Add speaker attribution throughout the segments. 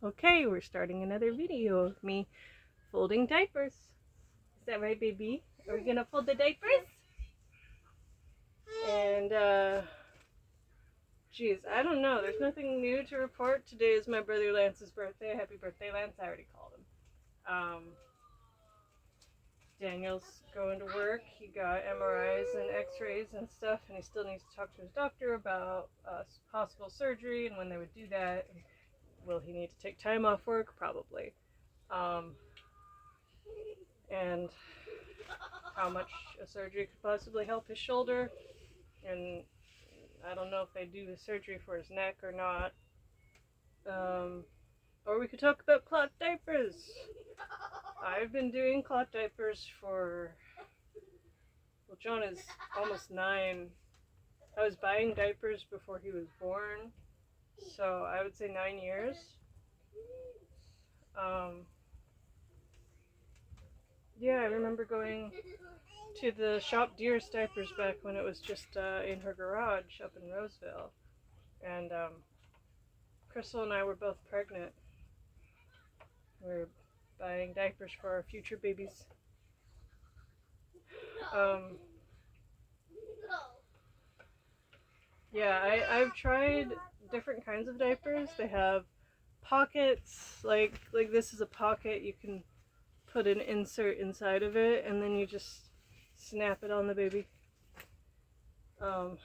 Speaker 1: Okay, we're starting another video of me folding diapers. Is that right, baby? Are we gonna fold the diapers? And, geez, I don't know. There's nothing new to report. Today is my brother Lance's birthday. Happy birthday, Lance. I already called him. Daniel's going to work. He got MRIs and x-rays and stuff, and he still needs to talk to his doctor about possible surgery and when they would do that. Will he need to take time off work? Probably. And how much a surgery could possibly help his shoulder. And I don't know if they do the surgery for his neck or not. Or we could talk about cloth diapers. I've been doing cloth diapers for, well, John is almost 9. I was buying diapers before he was born, so I would say 9 years. Yeah, I remember going to the shop Dearest Diapers back when it was just in her garage up in Roseville. And Crystal and I were both pregnant. We were buying diapers for our future babies. Yeah, I've tried different kinds of diapers. They have pockets, like this is a pocket. You can put an insert inside of it and then you just snap it on the baby. I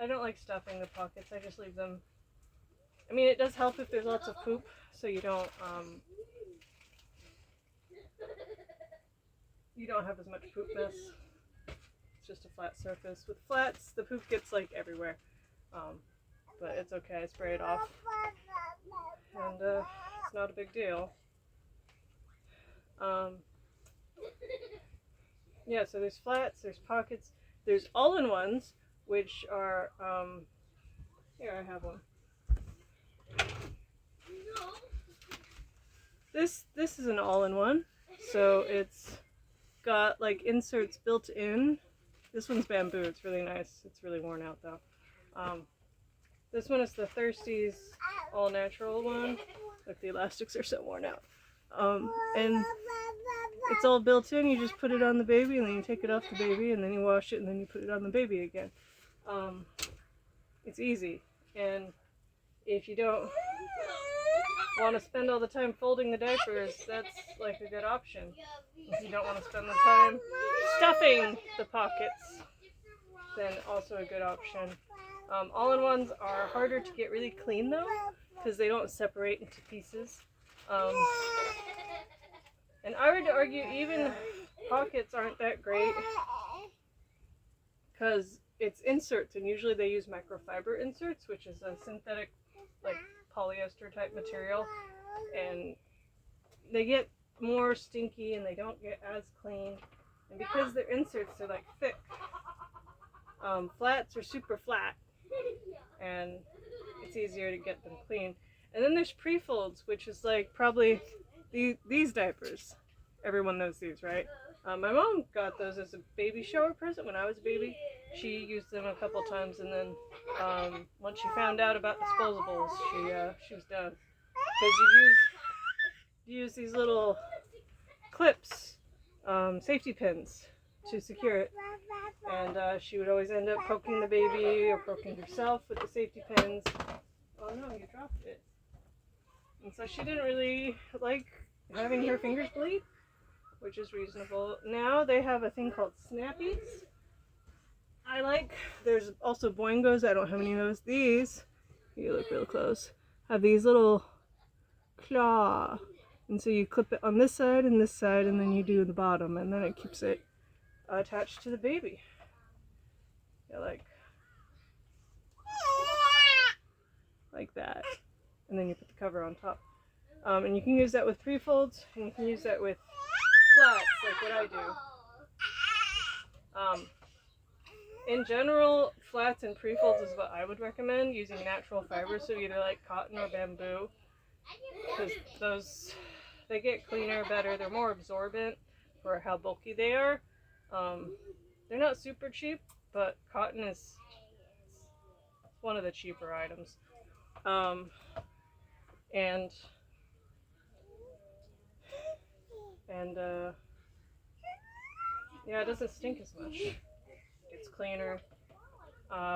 Speaker 1: don't like stuffing the pockets. I just leave them. I mean, it does help if there's lots of poop, so you don't have as much poop mess. It's just a flat surface. With flats, the poop gets like everywhere, but it's okay. I spray it off, and it's not a big deal. Yeah, so there's flats, there's pockets, there's all-in-ones, which are, here I have one. This is an all-in-one, so it's got like inserts built in. This one's bamboo, it's really nice. It's really worn out though. This one is the Thirsties all-natural one. Like the elastics are so worn out. And it's all built in. You just put it on the baby and then you take it off the baby and then you wash it and then you put it on the baby again. It's easy. And if you don't want to spend all the time folding the diapers, that's like a good option. If you don't want to spend the time stuffing the pockets, then also a good option. All-in-ones are harder to get really clean though, because they don't separate into pieces. And I would argue even pockets aren't that great because it's inserts, and usually they use microfiber inserts, which is a synthetic like polyester type material, and they get more stinky and they don't get as clean. And because they're inserts, they're like thick. Flats are super flat and it's easier to get them clean. And then there's pre-folds, which is like probably these diapers. Everyone knows these, right? My mom got those as a baby shower present when I was a baby. She used them a couple times, and then once she found out about disposables, she was done. Because you use these little clips, safety pins, to secure it. And she would always end up poking the baby or poking herself with the safety pins. Oh no, you dropped it. And so she didn't really like having her fingers bleed, which is reasonable. Now they have a thing called snappies. There's also boingos. I don't have any of those. These, you look real close, have these little claw. And so you clip it on this side and then you do the bottom, and then it keeps it attached to the baby. Yeah, like that. And then you put the cover on top. And you can use that with pre-folds, and you can use that with flats, like what I do. In general, flats and pre-folds is what I would recommend, using natural fibers, so either like cotton or bamboo, because they get cleaner, better, they're more absorbent for how bulky they are. They're not super cheap, but cotton is one of the cheaper items. and yeah, it doesn't stink as much. It's cleaner.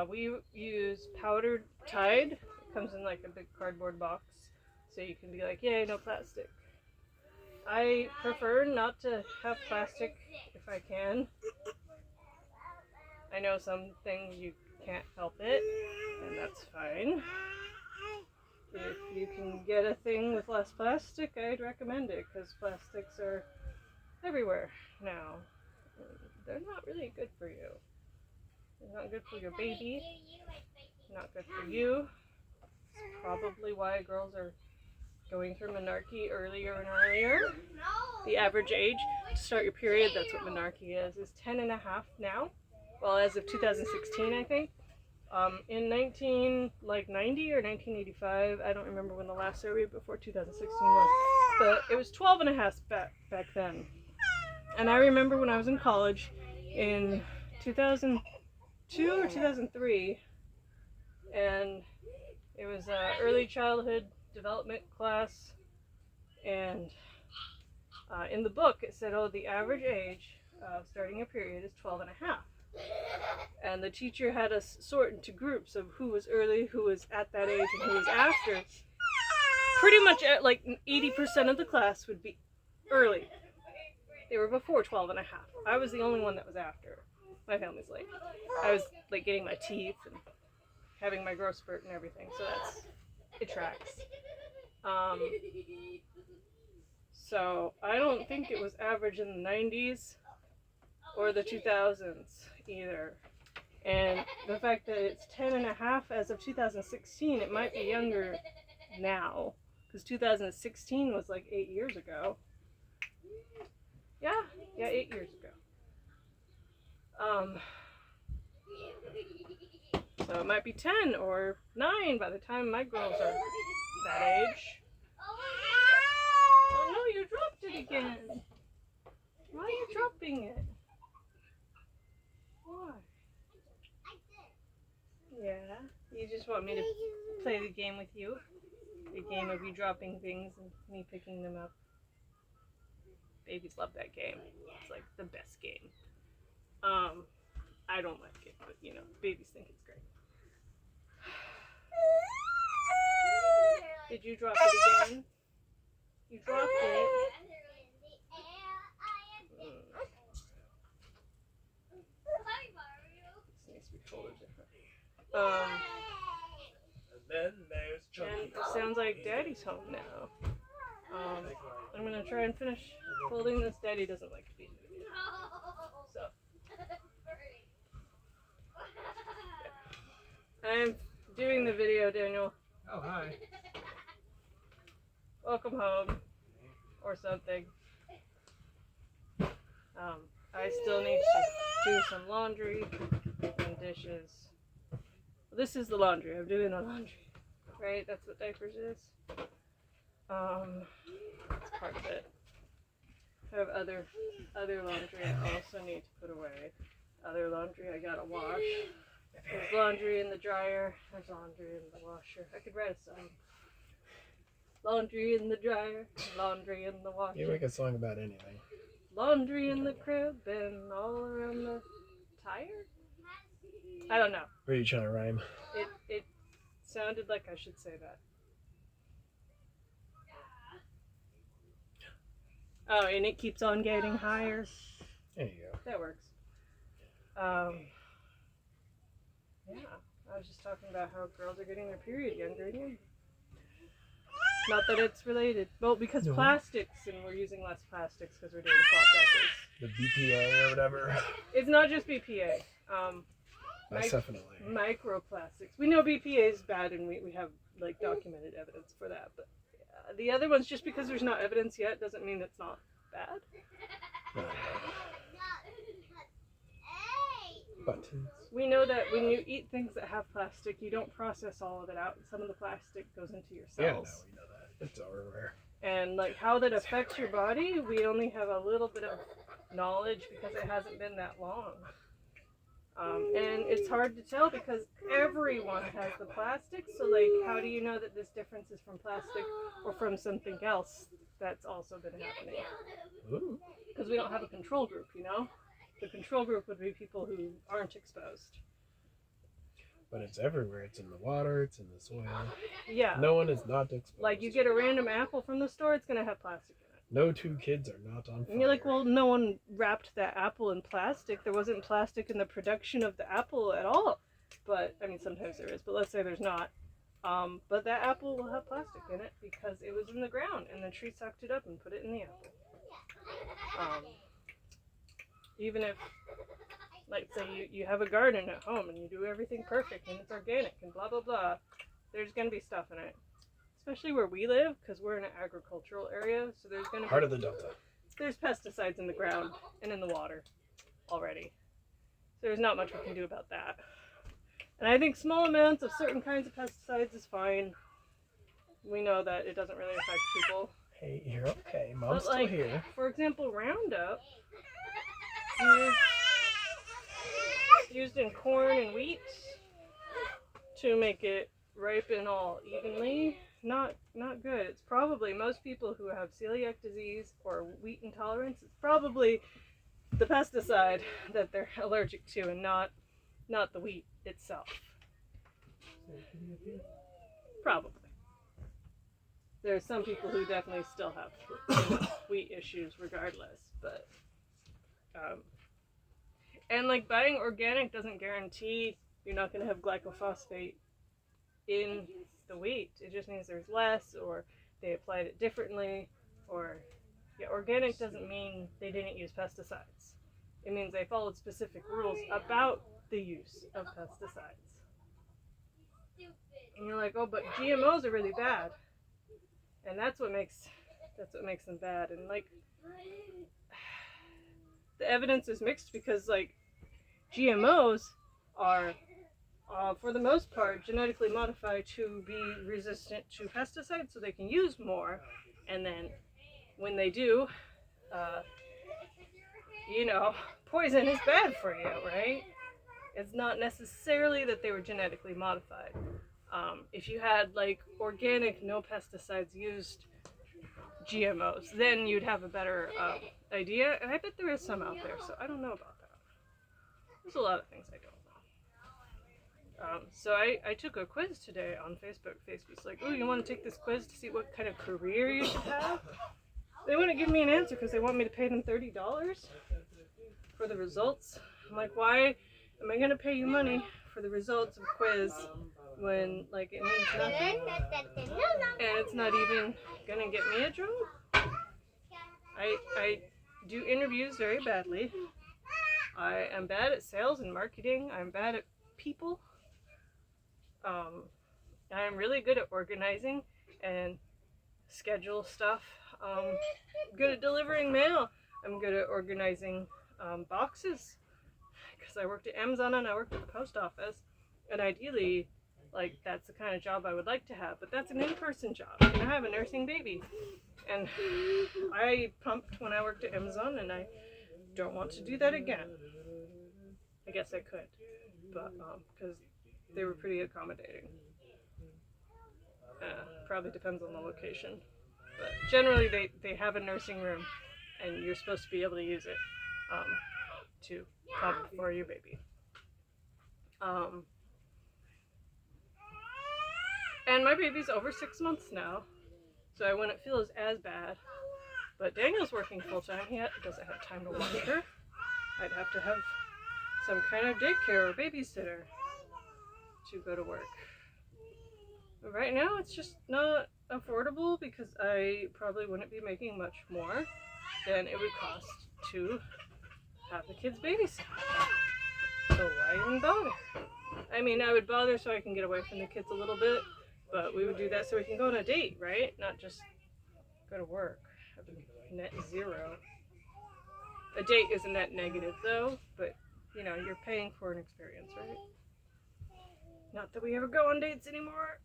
Speaker 1: We use powdered Tide. It comes in like a big cardboard box, so you can be like, yay, no plastic. I prefer not to have plastic if I can. I know some things you can't help it, and that's fine. If you can get a thing with less plastic, I'd recommend it, because plastics are everywhere now. They're not really good for you. They're not good for your baby. Not good for you. It's probably why girls are going through menarche earlier and earlier. The average age to start your period, that's what menarche is 10 and a half now. Well, as of 2016, I think. In 1990 or 1985, I don't remember when the last survey before 2016 was, but it was 12 and a half back then. And I remember when I was in college in 2002 or 2003, and it was an early childhood development class, and in the book it said, oh, the average age of starting a period is 12 and a half. And the teacher had us sort into groups of who was early, who was at that age, and who was after. Pretty much like 80% of the class would be early. They were before 12 and a half. I was the only one that was after. My family's late. I was like getting my teeth and having my growth spurt and everything, so it tracks. So I don't think it was average in the 90s or the 2000s either. And the fact that it's 10 and a half as of 2016, it might be younger now, because 2016 was like 8 years ago. Yeah, 8 years ago. So it might be 10 or 9 by the time my girls are that age. Oh no, you dropped it again. Why are you dropping it? Why? Yeah, you just want me to play the game with you? The game of you dropping things and me picking them up. Babies love that game. It's like the best game. I don't like it, but you know, babies think it's great. Did you drop it again? You dropped it. This needs to be folded different.
Speaker 2: And then there's Chunky.
Speaker 1: And it sounds like Daddy's home now. I'm gonna try and finish folding this. Daddy doesn't like to be in the video. So. Yeah. I'm doing the video, Daniel.
Speaker 2: Oh, hi.
Speaker 1: Welcome home. Or something. I still need to do some laundry and dishes. Well, this is the laundry. I'm doing the laundry. Right? That's what diapers is. That's part of it. I have other laundry I also need to put away. Other laundry I gotta wash. There's laundry in the dryer. There's laundry in the washer. I could write a song. Laundry in the dryer, laundry in the washer.
Speaker 2: You make a song about anything.
Speaker 1: Laundry in the crib and all around the tire? I don't know.
Speaker 2: Were you trying to rhyme?
Speaker 1: It sounded like I should say that. Oh, and it keeps on getting higher.
Speaker 2: There you go.
Speaker 1: That works. Yeah, I was just talking about how girls are getting their period younger and younger. Not that it's related. Well, because
Speaker 2: No.
Speaker 1: plastics, and we're using less plastics because we're doing cloth diapers.
Speaker 2: The BPA or whatever.
Speaker 1: It's not just BPA.
Speaker 2: That's definitely.
Speaker 1: Microplastics. We know BPA is bad, and we have like documented evidence for that. But the other ones, just because there's not evidence yet, doesn't mean it's not bad.
Speaker 2: Buttons.
Speaker 1: We know that when you eat things that have plastic, you don't process all of it out, and some of the plastic goes into your
Speaker 2: Yeah, no,
Speaker 1: cells.
Speaker 2: we know that. It's everywhere.
Speaker 1: And like how that affects your body, we only have a little bit of knowledge because it hasn't been that long. And it's hard to tell because everyone has the plastic. So, like, how do you know that this difference is from plastic or from something else that's also been happening? Because we don't have a control group, you know? The control group would be people who aren't exposed.
Speaker 2: But it's everywhere. It's in the water. It's in the soil.
Speaker 1: Yeah.
Speaker 2: No one is not exposed.
Speaker 1: Like, you get a random apple from the store, it's going to have plastic in it.
Speaker 2: No two kids are not on fire.
Speaker 1: And you're like, well, no one wrapped that apple in plastic. There wasn't plastic in the production of the apple at all. But, I mean, sometimes there is, but let's say there's not. But that apple will have plastic in it because it was in the ground and the tree sucked it up and put it in the apple. Even if, like, say you have a garden at home and you do everything perfect and it's organic and blah, blah, blah, there's going to be stuff in it. Especially where we live, because we're in an agricultural area, so there's going to be...
Speaker 2: Heart of the Delta.
Speaker 1: There's pesticides in the ground and in the water already. So there's not much we can do about that. And I think small amounts of certain kinds of pesticides is fine. We know that it doesn't really affect people.
Speaker 2: Hey, you're okay. Mom's
Speaker 1: But, like,
Speaker 2: still here.
Speaker 1: For example, Roundup is used in corn and wheat to make it ripen all evenly. Not good. It's probably most people who have celiac disease or wheat intolerance, it's probably the pesticide that they're allergic to and not the wheat itself. Probably. There are some people who definitely still have wheat issues regardless, but and like buying organic doesn't guarantee you're not going to have glyphosate in the wheat. It just means there's less, or they applied it differently, or organic doesn't mean they didn't use pesticides. It means they followed specific rules about the use of pesticides. And you're like, oh, but GMOs are really bad, and that's what makes them bad. And like, the evidence is mixed because like GMOs are for the most part, genetically modified to be resistant to pesticides so they can use more. And then when they do, poison is bad for you, right? It's not necessarily that they were genetically modified. If you had like organic, no pesticides used GMOs, then you'd have a better idea. And I bet there is some out there, so I don't know about that. There's a lot of things I don't know. So I took a quiz today on Facebook. Facebook's like, oh, you want to take this quiz to see what kind of career you should have? They wouldn't give me an answer because they want me to pay them $30 for the results. I'm like, why am I going to pay you money for the results of a quiz when, like, it means nothing? And it's not even going to get me a job? I do interviews very badly. I am bad at sales and marketing. I'm bad at people. I'm really good at organizing and schedule stuff. I'm good at delivering mail. I'm good at organizing boxes because I worked at Amazon and I worked at the post office. And ideally, like, that's the kind of job I would like to have. But that's an in-person job. And I have a nursing baby. And I pumped when I worked at Amazon and I don't want to do that again. I guess I could. But, because they were pretty accommodating. Probably depends on the location. But generally they have a nursing room and you're supposed to be able to use it to pump for your baby. And my baby's over 6 months now, so I wouldn't feel as bad. But Daniel's working full time. He doesn't have time to watch her. I'd have to have some kind of daycare or babysitter to go to work. But right now it's just not affordable because I probably wouldn't be making much more than it would cost to have the kids babysit. So why even bother? I mean, I would bother so I can get away from the kids a little bit, but we would do that so we can go on a date, right? Not just go to work. Have a net zero. A date is a net negative though, but you know, you're paying for an experience, right? Not that we ever go on dates anymore.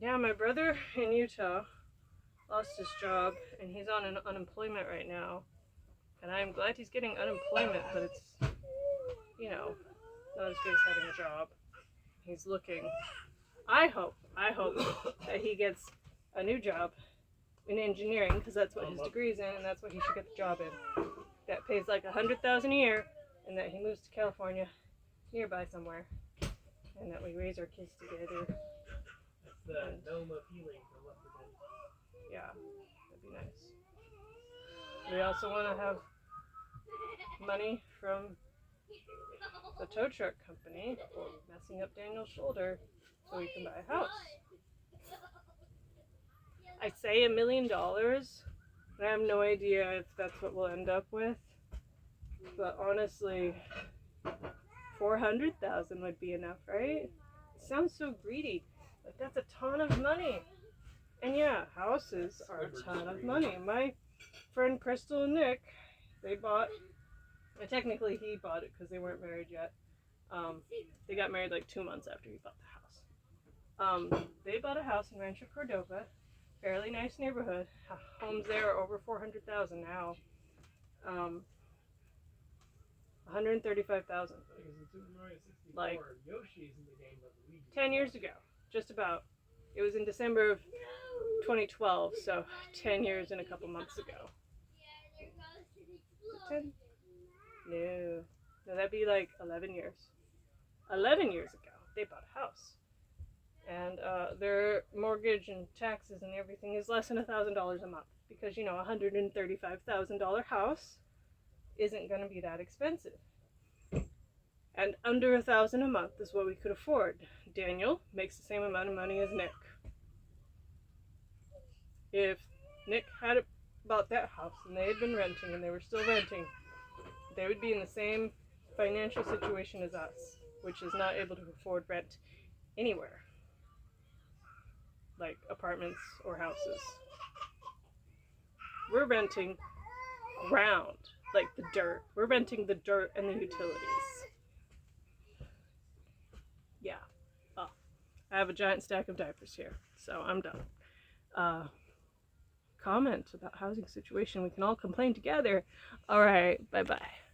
Speaker 1: Yeah, my brother in Utah lost his job and he's on unemployment right now. And I'm glad he's getting unemployment, but it's, you know, not as good as having a job. He's looking. I hope that he gets a new job in engineering, because that's what his degree's in, and that's what he should get the job in. That pays like $100,000 a year, and that he moves to California, nearby somewhere, and that we raise our kids together.
Speaker 2: That's the Noma feeling for what we're doing.
Speaker 1: Yeah, that'd be nice. We also want to have money from the tow truck company for messing up Daniel's shoulder so we can buy a house. I say $1 million, and I have no idea if that's what we'll end up with. But honestly, 400,000 would be enough, right? It sounds so greedy. Like, that's a ton of money. And yeah, houses are a ton of money. My friend Crystal and Nick, they bought, and technically he bought it because they weren't married yet. They got married like 2 months after he bought the house. They bought a house in Rancho Cordova, fairly nice neighborhood. Homes there are over 400,000 now. 135,000. Like 10 years ago, just about. It was in December of 2012, so 10 years and a couple months ago. 10? No, that'd be like 11 years. 11 years ago, they bought a house. And their mortgage and taxes and everything is less than $1,000 a month. Because, you know, a $135,000 house isn't going to be that expensive. And under $1,000 a month is what we could afford. Daniel makes the same amount of money as Nick. If Nick had bought that house and they had been renting and they were still renting, they would be in the same financial situation as us, which is not able to afford rent anywhere, like apartments or houses. We're renting ground, like the dirt. We're renting the dirt and the utilities. Yeah. Oh, I have a giant stack of diapers here, so I'm done. Comment about housing situation. We can all complain together. All right, bye-bye.